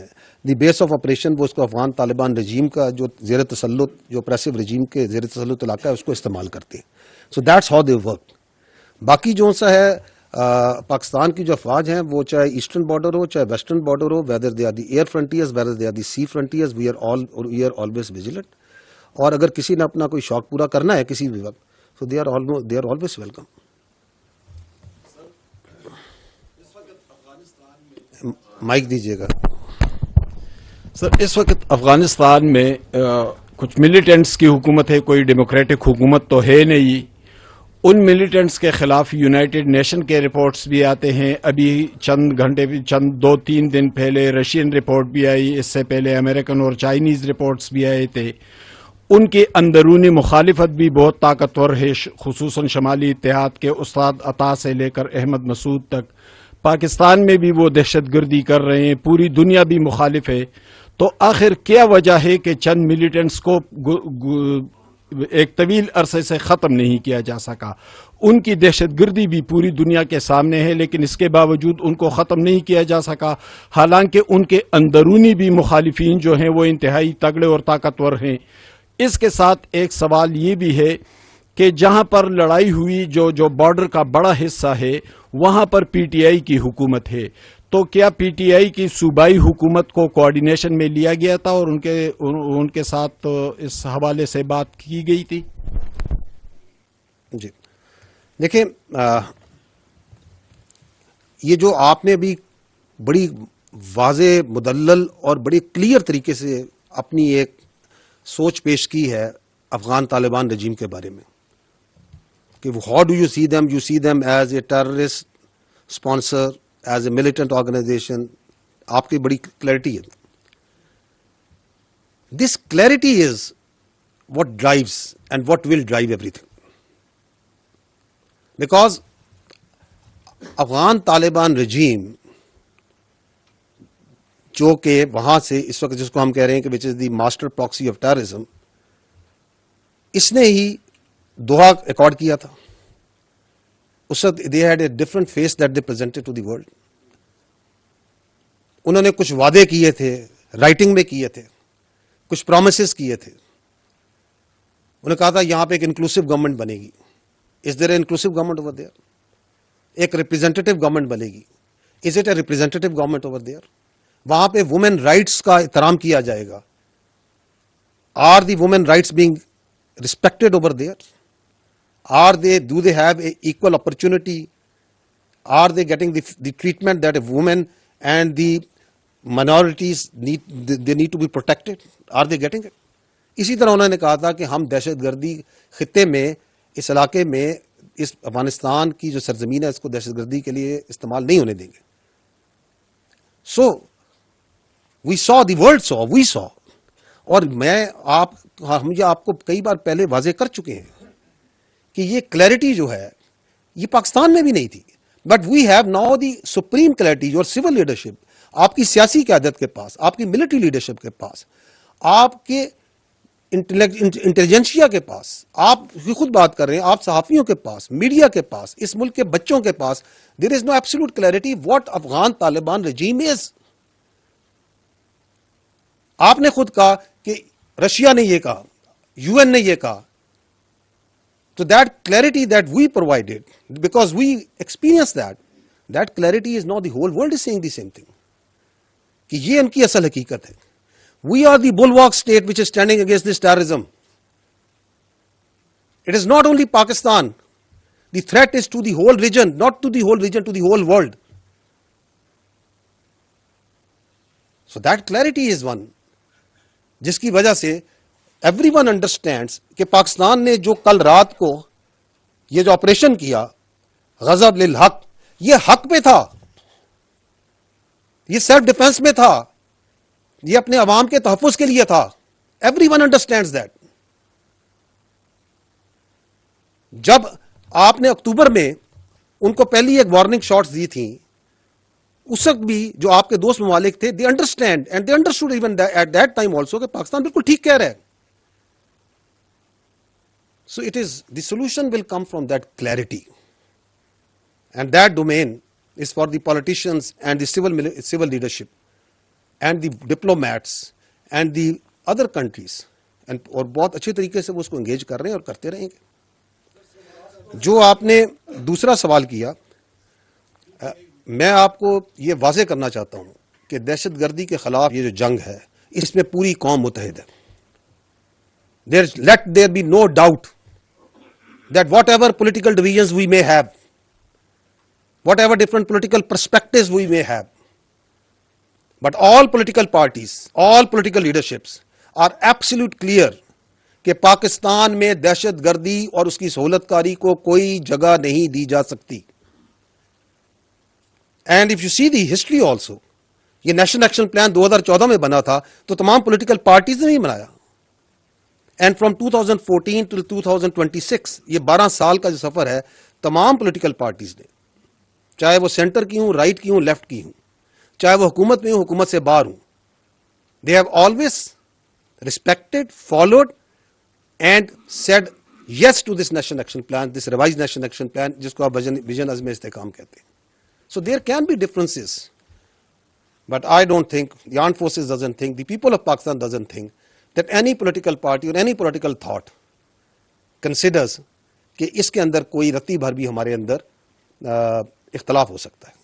ہے. دی بیس of operation وہ اس کو افغان طالبان رجیم کا جو زیر تسلط جو اپریسو رجیم کے زیر تسلط علاقہ ہے اس کو استعمال کرتے ہیں. So that's how they work. باقی جو سا ہے پاکستان کی جو افواج ہیں وہ چاہے ایسٹرن بارڈر ہو چاہے ویسٹرن بارڈر ہو, whether they are the air frontiers whether they are the sea frontiers, we are always vigilant. اور اگر کسی نے اپنا کوئی شوق پورا کرنا ہے کسی بھی وقت, so they are always welcome. Mic دیجیے گا سر. اس وقت افغانستان میں کچھ ملیٹنٹس کی حکومت ہے, کوئی ڈیموکریٹک حکومت تو ہے نہیں. ان ملیٹنٹس کے خلاف یونائٹڈ نیشن کے رپورٹس بھی آتے ہیں. ابھی چند 2-3 دن پہلے رشین رپورٹ بھی آئی, اس سے پہلے امریکن اور چائنیز رپورٹس بھی آئے تھے. ان کی اندرونی مخالفت بھی بہت طاقتور ہے, خصوصاً شمالی اتحاد کے استاد عطا سے لے کر احمد مسعود تک. پاکستان میں بھی وہ دہشت گردی کر رہے ہیں, پوری دنیا بھی مخالف ہے. تو آخر کیا وجہ ہے کہ چند ملیٹنٹس کو ایک طویل عرصے سے ختم نہیں کیا جا سکا؟ ان کی دہشت گردی بھی پوری دنیا کے سامنے ہے, لیکن اس کے باوجود ان کو ختم نہیں کیا جا سکا, حالانکہ ان کے اندرونی بھی مخالفین جو ہیں وہ انتہائی تگڑے اور طاقتور ہیں. اس کے ساتھ ایک سوال یہ بھی ہے کہ جہاں پر لڑائی ہوئی جو بارڈر کا بڑا حصہ ہے وہاں پر پی ٹی آئی کی حکومت ہے. تو کیا پی ٹی آئی کی صوبائی حکومت کو کوآرڈینیشن میں لیا گیا تھا اور ان کے ساتھ اس حوالے سے بات کی گئی تھی؟ جی دیکھیں, یہ جو آپ نے ابھی بڑی واضح مدلل اور بڑی کلیئر طریقے سے اپنی ایک سوچ پیش کی ہے افغان طالبان رجیم کے بارے میں کہ how do you see them as a terrorist sponsor, as a militant organisation. آپ کی بڑی کلیئرٹی ہے. This clarity is what drives and what will drive everything. Because Afghan Taliban regime جو کہ وہاں سے اس وقت جس کو ہم کہہ رہے ہیں کہ which is the master proxy of terrorism, اس نے ہی دوحہ ایکارڈ کیا تھا. اس وقت they had a different face that they presented to the world. انہوں نے کچھ وعدے کیے تھے, رائٹنگ میں کیے تھے, کچھ پرومسز کیے تھے. انہوں نے کہا تھا یہاں پہ ایک انکلوسو گورنمنٹ بنے گی. Is there a inclusive government over there? ایک ریپرزینٹیو گورنمنٹ بنے گی. Is it a representative government over there? وہاں پہ وومن رائٹس کا احترام کیا جائے گا. Are the women rights being respected over there? Do they have a equal opportunity? Are they getting the treatment that a woman and the minorities need to be protected? Are they getting it? اسی طرح انہوں نے کہا تھا کہ ہم دہشت گردی خطے میں, اس علاقے میں, اس افغانستان کی جو سرزمین ہے اس کو دہشت گردی کے لیے استعمال نہیں ہونے دیں گے. So we saw, the world saw, we saw. اور ہم یہ آپ کو کئی بار پہلے واضح کر چکے ہیں کہ یہ کلیئرٹی جو ہے یہ پاکستان میں بھی نہیں تھی. But we have now the supreme clarity. Your civil leadership, آپ کی سیاسی قیادت کے پاس, آپ کی ملٹری لیڈرشپ کے پاس, آپ کے انٹیلیجنسیا کے پاس, آپ خود بات کر رہے ہیں, آپ صحافیوں کے پاس, میڈیا کے پاس, اس ملک کے بچوں کے پاس, there is no absolute clarity what Afghan Taliban regime is. آپ نے خود کہا کہ رشیا نے یہ کہا, یو این نے یہ کہا. تو that clarity that we provided, because we experience that clarity is now the whole world is seeing the same thing, کہ یہ ان کی اصل حقیقت ہے. We are the bulwark state which is standing against this terrorism. It is not only Pakistan. The threat is to the whole region, not to the whole region, to the whole world. So that clarity is one. جس کی وجہ سے every one understands کہ پاکستان نے جو کل رات کو یہ جو آپریشن کیا غضب للحق, یہ حق پہ تھا, یہ سیلف ڈیفenس میں تھا, یہ اپنے عوام کے تحفظ کے لیے تھا. Every one understands that. جب آپ نے اکتوبر میں ان کو پہلی ایک وارننگ شاٹس دی تھیں, اس وقت بھی جو آپ کے دوست ممالک تھے, they understand and they understood even at that time also کہ پاکستان بالکل ٹھیک کہہ رہا ہے. So it is the solution will come from that clarity, and that domain is for the politicians and the civil leadership and the diplomats and the other countries, اور بہت اچھے طریقے سے وہ اس کو انگیج کر رہے ہیں اور کرتے رہیں گے. جو آپ نے دوسرا سوال کیا, میں آپ کو یہ واضح کرنا چاہتا ہوں کہ دہشت گردی کے خلاف یہ جو جنگ ہے اس میں پوری قوم متحد ہے. Let there be no doubt that whatever political divisions we may have, whatever different political perspectives we may have, but all political parties, all political leaderships are absolute clear کہ پاکستان میں دہشت گردی اور اس کی سہولت کاری کو کوئی جگہ نہیں دی جا سکتی. And if you see the history also, یہ نیشنل ایکشن پلان 2014 میں بنا تھا تو تمام پولیٹیکل پارٹیز نے ہی بنایا. اینڈ فرام 2014 ٹو 2026 یہ 12 سال کا جو سفر ہے, تمام پولیٹیکل پارٹیز نے, چاہے وہ سینٹر کی ہوں, رائٹ کی ہوں, لیفٹ کی ہوں, چاہے وہ حکومت میں ہوں, حکومت سے باہر ہوں, they have always respected, followed and said yes to this national action plan, this revised national action plan, جس کو آپ ویژن عزم استحکام کہتے ہیں. So there can be differences, but I don't think, the armed forces doesn't think, the people of Pakistan doesn't think that any political party or any political thought considers کہ اس کے اندر کوئی رتی بھر بھی ہمارے اندر اختلاف ہو سکتا ہے.